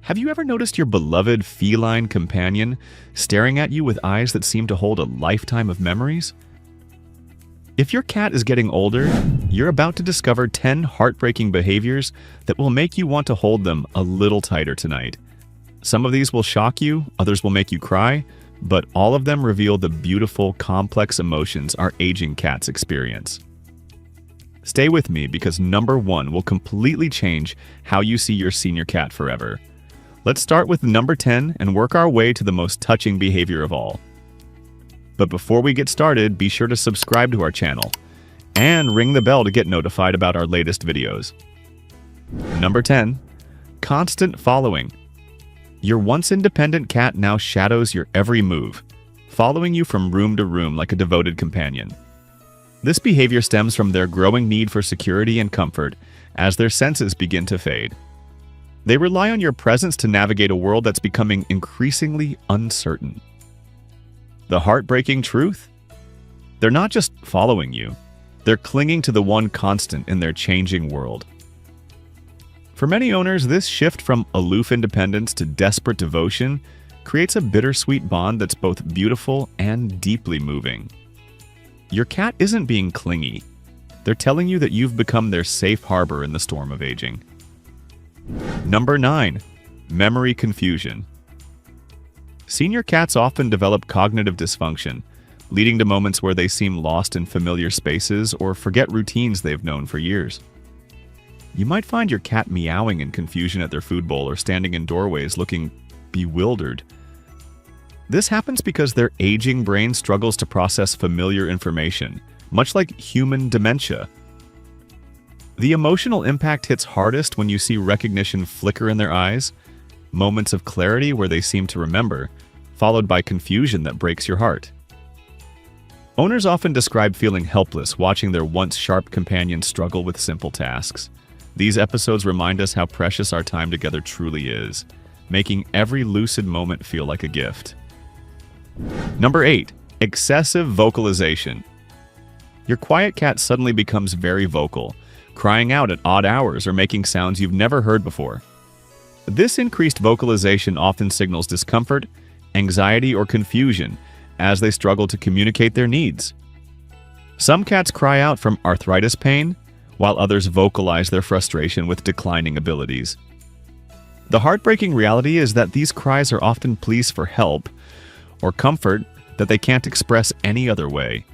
Have you ever noticed your beloved feline companion staring at you with eyes that seem to hold a lifetime of memories? If your cat is getting older, you're about to discover 10 heartbreaking behaviors that will make you want to hold them a little tighter tonight. Some of these will shock you, others will make you cry, but all of them reveal the beautiful, complex emotions our aging cats experience. Stay with me because number 1 will completely change how you see your senior cat forever. Let's start with number 10 and work our way to the most touching behavior of all. But before we get started, be sure to subscribe to our channel and ring the bell to get notified about our latest videos. Number 10. Constant following. Your once independent cat now shadows your every move, following you from room to room like a devoted companion. This behavior stems from their growing need for security and comfort as their senses begin to fade. They rely on your presence to navigate a world that's becoming increasingly uncertain. The heartbreaking truth? They're not just following you, they're clinging to the one constant in their changing world. For many owners, this shift from aloof independence to desperate devotion creates a bittersweet bond that's both beautiful and deeply moving. Your cat isn't being clingy. They're telling you that you've become their safe harbor in the storm of aging. Number 9. Memory confusion. Senior cats often develop cognitive dysfunction, leading to moments where they seem lost in familiar spaces or forget routines they've known for years. You might find your cat meowing in confusion at their food bowl or standing in doorways looking bewildered. This happens because their aging brain struggles to process familiar information, much like human dementia. The emotional impact hits hardest when you see recognition flicker in their eyes, moments of clarity where they seem to remember, followed by confusion that breaks your heart. Owners often describe feeling helpless watching their once sharp companions struggle with simple tasks. These episodes remind us how precious our time together truly is, making every lucid moment feel like a gift. Number 8. Excessive vocalization. Your quiet cat suddenly becomes very vocal, crying out at odd hours or making sounds you've never heard before. This increased vocalization often signals discomfort, anxiety, or confusion as they struggle to communicate their needs. Some cats cry out from arthritis pain, while others vocalize their frustration with declining abilities. The heartbreaking reality is that these cries are often pleas for help or comfort that they can't express any other way.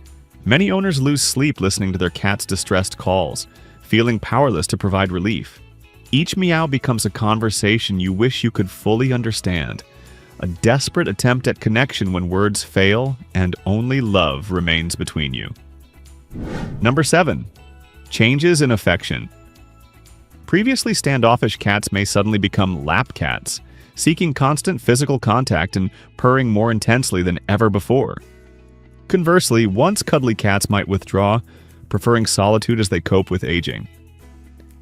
Many owners lose sleep listening to their cat's distressed calls, feeling powerless to provide relief. Each meow becomes a conversation you wish you could fully understand, a desperate attempt at connection when words fail and only love remains between you. Number 7. Changes in affection. Previously standoffish cats may suddenly become lap cats, seeking constant physical contact and purring more intensely than ever before. Conversely, once cuddly cats might withdraw, preferring solitude as they cope with aging.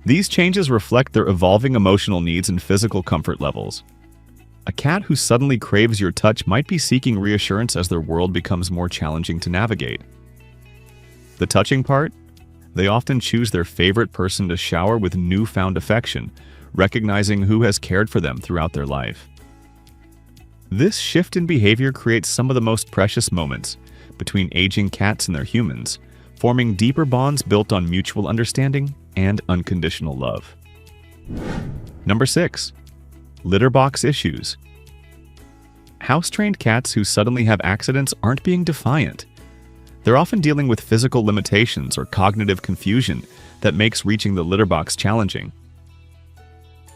These changes reflect their evolving emotional needs and physical comfort levels. A cat who suddenly craves your touch might be seeking reassurance as their world becomes more challenging to navigate. The touching part? They often choose their favorite person to shower with newfound affection, recognizing who has cared for them throughout their life. This shift in behavior creates some of the most precious moments between aging cats and their humans, forming deeper bonds built on mutual understanding and unconditional love. Number 6. Litter box issues. House-trained cats who suddenly have accidents aren't being defiant. They're often dealing with physical limitations or cognitive confusion that makes reaching the litter box challenging.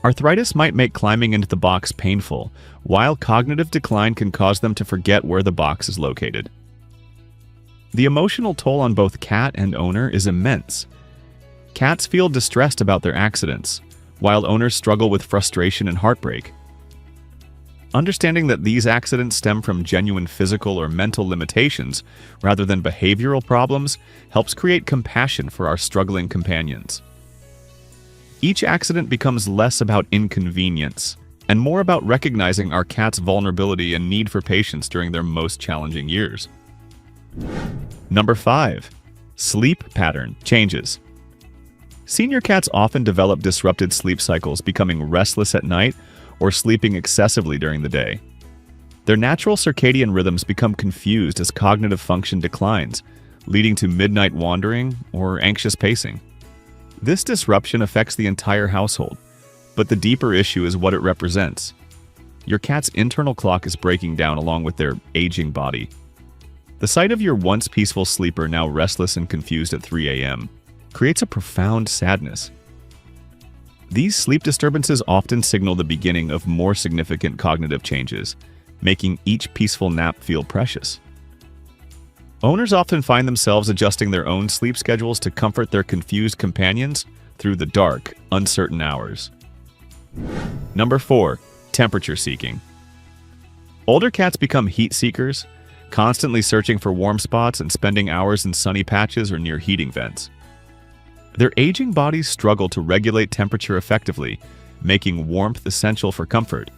Arthritis might make climbing into the box painful, while cognitive decline can cause them to forget where the box is located. The emotional toll on both cat and owner is immense. Cats feel distressed about their accidents, while owners struggle with frustration and heartbreak. Understanding that these accidents stem from genuine physical or mental limitations rather than behavioral problems helps create compassion for our struggling companions. Each accident becomes less about inconvenience and more about recognizing our cat's vulnerability and need for patience during their most challenging years. Number 5. Sleep pattern changes. Senior cats often develop disrupted sleep cycles, becoming restless at night or sleeping excessively during the day. Their natural circadian rhythms become confused as cognitive function declines, leading to midnight wandering or anxious pacing. This disruption affects the entire household, but the deeper issue is what it represents. Your cat's internal clock is breaking down along with their aging body. The sight of your once peaceful sleeper now restless and confused at 3 a.m. creates a profound sadness. These sleep disturbances often signal the beginning of more significant cognitive changes, making each peaceful nap feel precious. Owners often find themselves adjusting their own sleep schedules to comfort their confused companions through the dark, uncertain hours. Number 4. Temperature seeking. Older cats become heat seekers, constantly searching for warm spots and spending hours in sunny patches or near heating vents. Their aging bodies struggle to regulate temperature effectively, making warmth essential for comfort.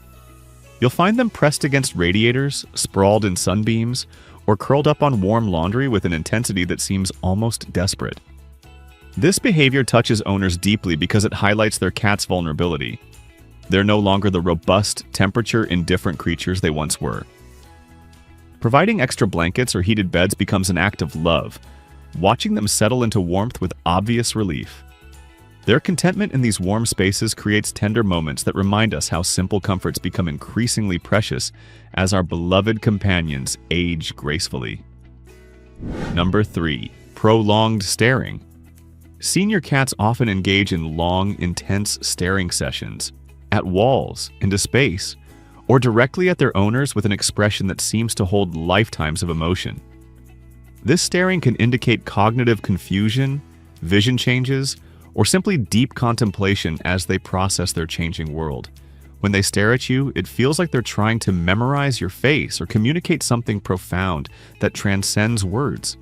You'll find them pressed against radiators, sprawled in sunbeams, or curled up on warm laundry with an intensity that seems almost desperate. This behavior touches owners deeply because it highlights their cat's vulnerability. They're no longer the robust, temperature-indifferent creatures they once were. Providing extra blankets or heated beds becomes an act of love, watching them settle into warmth with obvious relief. Their contentment in these warm spaces creates tender moments that remind us how simple comforts become increasingly precious as our beloved companions age gracefully. Number 3. Prolonged staring. Senior cats often engage in long, intense staring sessions, at walls, into space, or directly at their owners with an expression that seems to hold lifetimes of emotion. This staring can indicate cognitive confusion, vision changes, or simply deep contemplation as they process their changing world. When they stare at you, it feels like they're trying to memorize your face or communicate something profound that transcends words.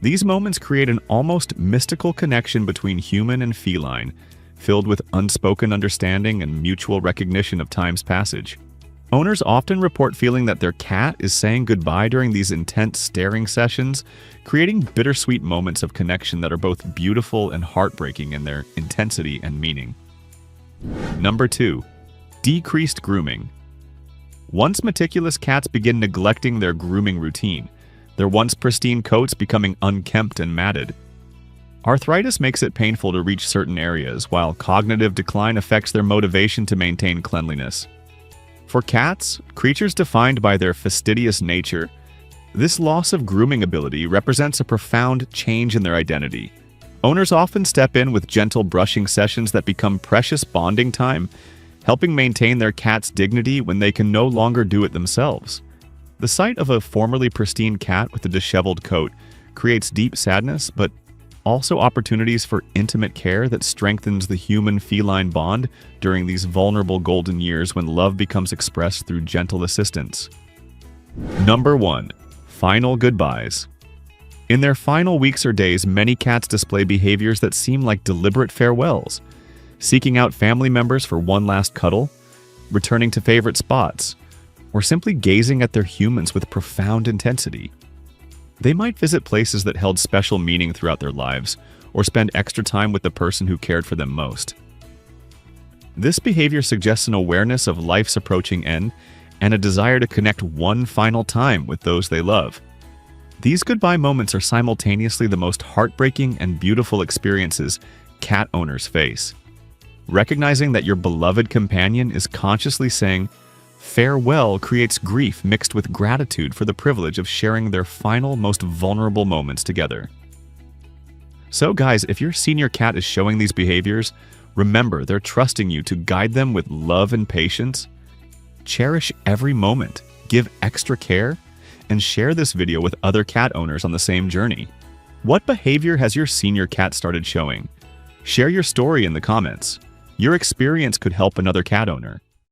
These moments create an almost mystical connection between human and feline, filled with unspoken understanding and mutual recognition of time's passage. Owners often report feeling that their cat is saying goodbye during these intense staring sessions, creating bittersweet moments of connection that are both beautiful and heartbreaking in their intensity and meaning. Number 2. Decreased grooming. Once meticulous cats begin neglecting their grooming routine, their once pristine coats becoming unkempt and matted. Arthritis makes it painful to reach certain areas, while cognitive decline affects their motivation to maintain cleanliness. For cats, creatures defined by their fastidious nature, this loss of grooming ability represents a profound change in their identity. Owners often step in with gentle brushing sessions that become precious bonding time, helping maintain their cat's dignity when they can no longer do it themselves. The sight of a formerly pristine cat with a disheveled coat creates deep sadness, but also opportunities for intimate care that strengthens the human-feline bond during these vulnerable golden years when love becomes expressed through gentle assistance. Number 1. Final goodbyes. In their final weeks or days, many cats display behaviors that seem like deliberate farewells, seeking out family members for one last cuddle, returning to favorite spots, or simply gazing at their humans with profound intensity. They might visit places that held special meaning throughout their lives, or spend extra time with the person who cared for them most. This behavior suggests an awareness of life's approaching end and a desire to connect one final time with those they love. These goodbye moments are simultaneously the most heartbreaking and beautiful experiences cat owners face. Recognizing that your beloved companion is consciously saying farewell creates grief mixed with gratitude for the privilege of sharing their final, most vulnerable moments together. So guys, if your senior cat is showing these behaviors, remember they're trusting you to guide them with love and patience. Cherish every moment, give extra care, and share this video with other cat owners on the same journey. What behavior has your senior cat started showing? Share your story in the comments. Your experience could help another cat owner.